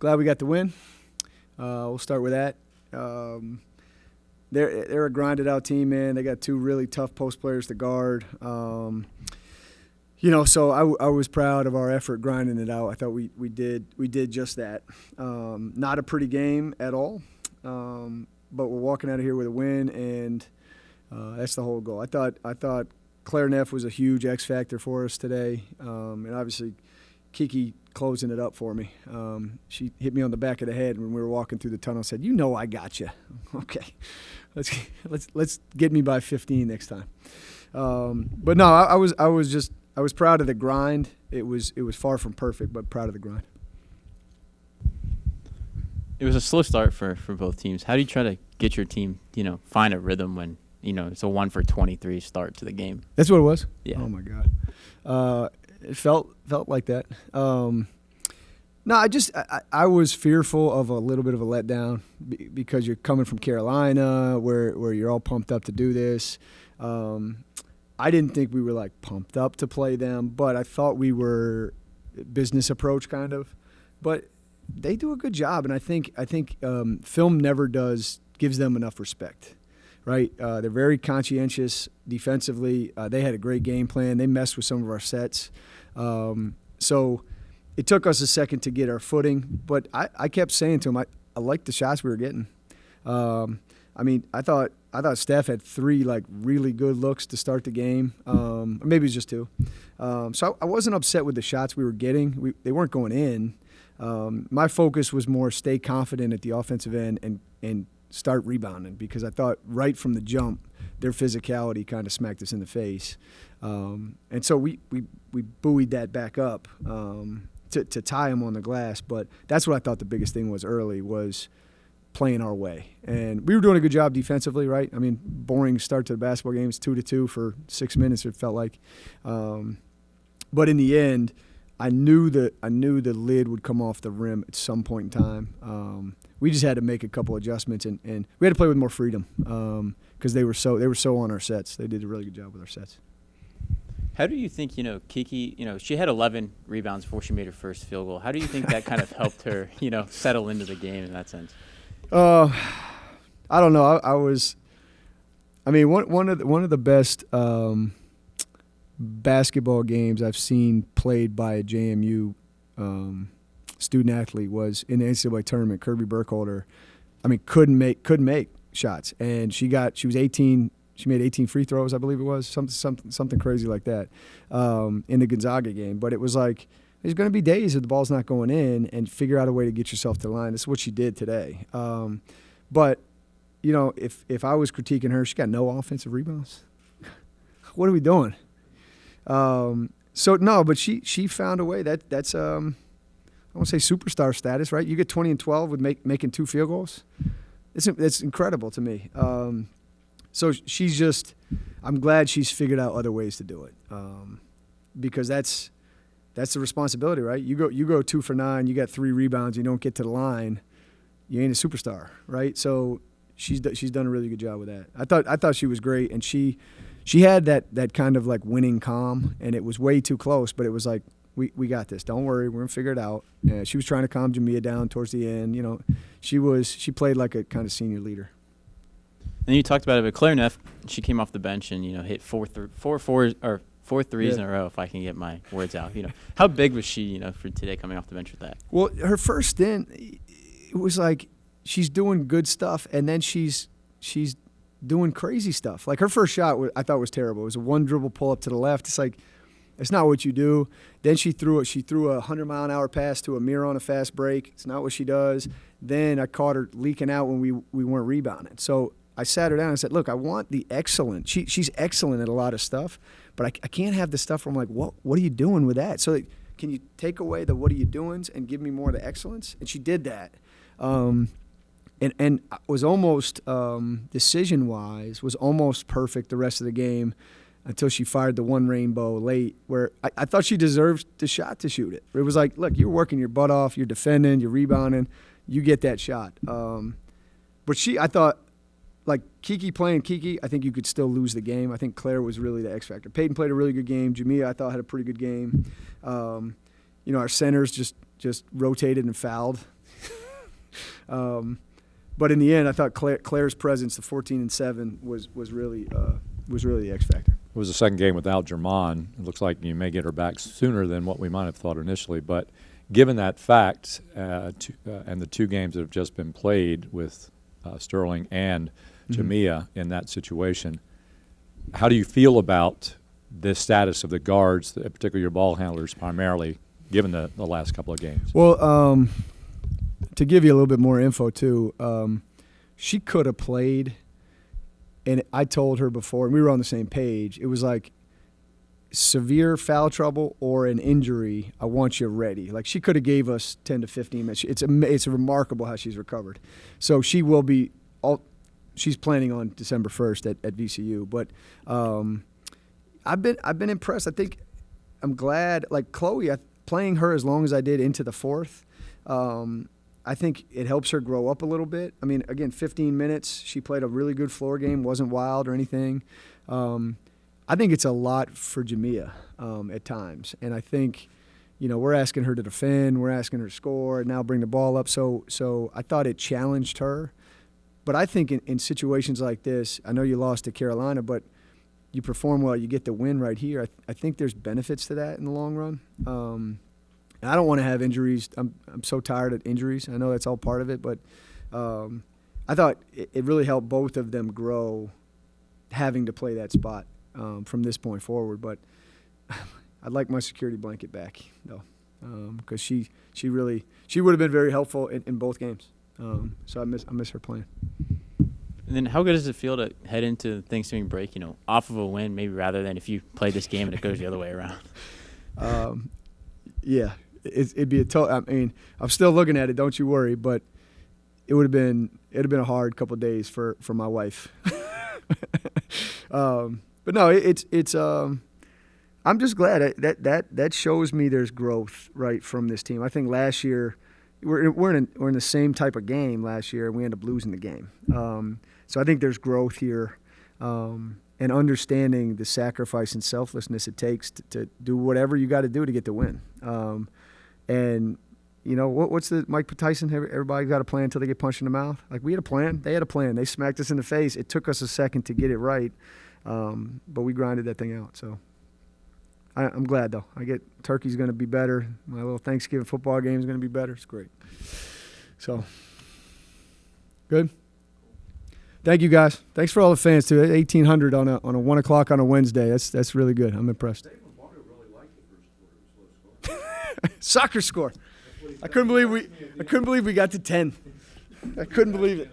glad we got the win. We'll start with that. They're a grinded out team, man. They got two really tough post players to guard. So I was proud of our effort grinding it out. I thought we did just that. Not a pretty game at all, but we're walking out of here with a win, and that's the whole goal. I thought Claire Neff was a huge X factor for us today, and obviously Kiki closing it up for me. She hit me on the back of the head when we were walking through the tunnel and said, I got you. Okay, let's get me by 15 next time. But no, I was proud of the grind. It was far from perfect, but proud of the grind. It was a slow start for both teams. How do you try to get your team, find a rhythm when, it's a 1 for 23 start to the game? That's what it was? Yeah. Oh, my God. It felt like that. No, I was fearful of a little bit of a letdown because you're coming from Carolina where you're all pumped up to do this. I didn't think we were pumped up to play them, but I thought we were business approach kind of. But they do a good job, and I think film never gives them enough respect, right? They're very conscientious defensively. They had a great game plan. They messed with some of our sets. So it took us a second to get our footing, but I kept saying to them, I liked the shots we were getting. I thought Steph had 3 really good looks to start the game, or maybe it was just 2. So I wasn't upset with the shots we were getting. They weren't going in. My focus was more stay confident at the offensive end and start rebounding, because I thought right from the jump their physicality kind of smacked us in the face. And so we buoyed that back up to tie them on the glass. But that's what I thought the biggest thing was early was playing our way. And we were doing a good job defensively, right? Boring start to the basketball game. It's 2-2 for 6 minutes, it felt like. But in the end, I knew the lid would come off the rim at some point in time. We just had to make a couple adjustments, and we had to play with more freedom because they were so on our sets. They did a really good job with our sets. How do you think, Kiki, she had 11 rebounds before she made her first field goal. How do you think that kind of helped her, settle into the game in that sense? I don't know. One of the best basketball games I've seen played by a JMU student athlete was in the NCAA tournament. Kirby Burkholder, couldn't make shots, and she was 18. She made 18 free throws, I believe it was, something crazy like that, in the Gonzaga game. But it was there's going to be days that the ball's not going in, and figure out a way to get yourself to the line. This is what she did today. But if I was critiquing her, she got no offensive rebounds. What are we doing? But she found a way. That's I won't say superstar status, right? You get 20 and 12 with making 2 field goals. It's incredible to me. So I'm glad she's figured out other ways to do it, because that's the responsibility, right? You go 2 for 9, you got 3 rebounds, you don't get to the line, you ain't a superstar, right? So she's done a really good job with that. I thought she was great, and she had that kind of winning calm, and it was way too close, but it was we got this. Don't worry, we're gonna figure it out. And she was trying to calm Jamia down towards the end. She played like a kind of senior leader. And you talked about it, but Claire Neff, she came off the bench and hit 4 threes in a row, if I can get my words out. How big was she, for today coming off the bench with that? Well, her first stint, it was she's doing good stuff, and then she's doing crazy stuff. Her first shot, I thought was terrible. It was a 1 dribble pull up to the left. It's it's not what you do. Then she threw a 100-mile-an-hour pass to Amir on a fast break. It's not what she does. Then I caught her leaking out when we weren't rebounding. So I sat her down and said, look, I want the excellent. She's excellent at a lot of stuff, but I can't have the stuff where I'm what are you doing with that? So can you take away the what are you doings and give me more of the excellence? And she did that. And was almost, decision-wise, was almost perfect the rest of the game until she fired the 1 rainbow late, where I thought she deserved the shot to shoot it. It was look, you're working your butt off, you're defending, you're rebounding, you get that shot. But I thought, Kiki playing Kiki, I think you could still lose the game. I think Claire was really the X factor. Peyton played a really good game. Jamia, I thought, had a pretty good game. Our centers just rotated and fouled. But in the end, I thought Claire's presence, the 14-7, was really the X factor. It was the second game without Germain. It looks like you may get her back sooner than what we might have thought initially. But given that fact and the 2 games that have just been played with Sterling and Jamia in that situation, how do you feel about the status of the guards, particularly your ball handlers primarily, given the last couple of games? Well, to give you a little bit more info too, she could have played, and I told her before, and we were on the same page. It was like severe foul trouble or an injury. I want you ready. Like she could have gave us 10 to 15 minutes. It's remarkable how she's recovered. So she will be. She's planning on December 1st at VCU, but I've been impressed. I think I'm glad. Like Chloe, playing her as long as I did into the 4th. I think it helps her grow up a little bit. I mean, again, 15 minutes. She played a really good floor game, wasn't wild or anything. I think it's a lot for Jamia at times. And I think, we're asking her to defend, we're asking her to score, and now bring the ball up. So I thought it challenged her. But I think in situations like this, I know you lost to Carolina, but you perform well, you get the win right here. I think there's benefits to that in the long run. And I don't want to have injuries. I'm so tired of injuries. I know that's all part of it, but I thought it really helped both of them grow having to play that spot from this point forward. But I'd like my security blanket back, though, because she would have been very helpful in both games. So I miss her playing. And then how good does it feel to head into Thanksgiving break, off of a win, maybe rather than if you play this game and it goes the other way around? Yeah. It'd be I mean, I'm still looking at it. Don't you worry. But it'd have been a hard couple of days for my wife. But no, it's. I'm just glad that shows me there's growth right from this team. I think last year we're in the same type of game last year, and we ended up losing the game. So I think there's growth here, and understanding the sacrifice and selflessness it takes to do whatever you got to do to get the win. And what's the Mike Tyson? Everybody got a plan until they get punched in the mouth. Like we had a plan, they had a plan. They smacked us in the face. It took us a second to get it right, but we grinded that thing out. So I'm glad though. Turkey's going to be better. My little Thanksgiving football game is going to be better. It's great. So good. Thank you guys. Thanks for all the fans too. 1,800 on a 1 o'clock on a Wednesday. That's really good. I'm impressed. Soccer score. I couldn't believe we got to 10. I couldn't believe it.